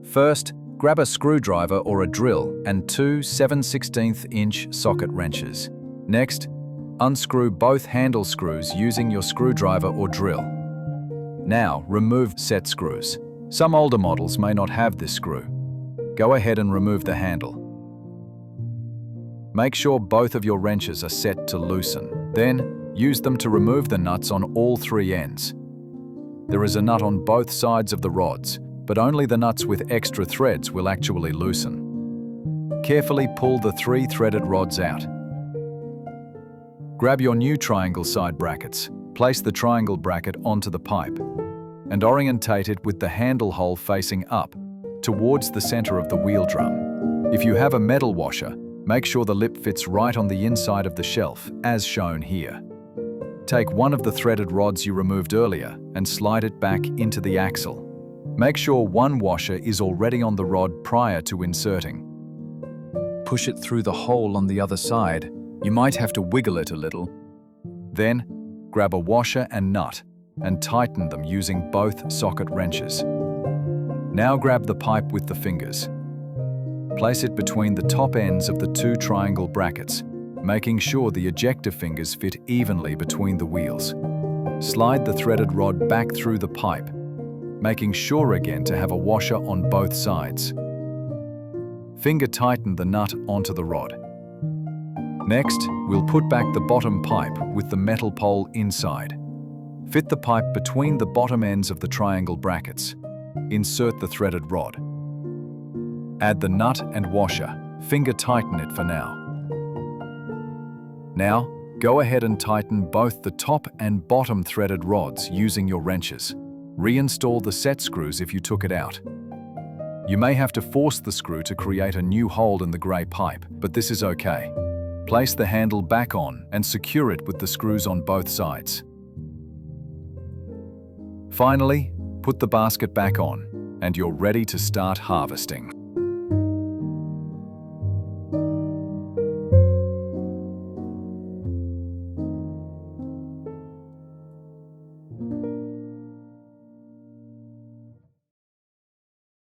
First, grab a screwdriver or a drill and two 7/16" socket wrenches. Next, unscrew both handle screws using your screwdriver or drill. Now, remove set screws. Some older models may not have this screw. Go ahead and remove the handle. Make sure both of your wrenches are set to loosen. Then, use them to remove the nuts on all three ends. There is a nut on both sides of the rods, but only the nuts with extra threads will actually loosen. Carefully pull the 3 threaded rods out. Grab your new triangle side brackets, place the triangle bracket onto the pipe, and orientate it with the handle hole facing up, towards the center of the wheel drum. If you have a metal washer, make sure the lip fits right on the inside of the shelf, as shown here. Take one of the threaded rods you removed earlier and slide it back into the axle. Make sure one washer is already on the rod prior to inserting. Push it through the hole on the other side. You might have to wiggle it a little. Then, grab a washer and nut and tighten them using both socket wrenches. Now grab the pipe with the fingers. Place it between the top ends of the 2 triangle brackets, making sure the ejector fingers fit evenly between the wheels. Slide the threaded rod back through the pipe, making sure again to have a washer on both sides. Finger tighten the nut onto the rod. Next, we'll put back the bottom pipe with the metal pole inside. Fit the pipe between the bottom ends of the triangle brackets. Insert the threaded rod. Add the nut and washer. Finger tighten it for now. Now, go ahead and tighten both the top and bottom threaded rods using your wrenches. Reinstall the set screws if you took it out. You may have to force the screw to create a new hole in the grey pipe, but this is okay. Place the handle back on and secure it with the screws on both sides. Finally, put the basket back on, and you're ready to start harvesting.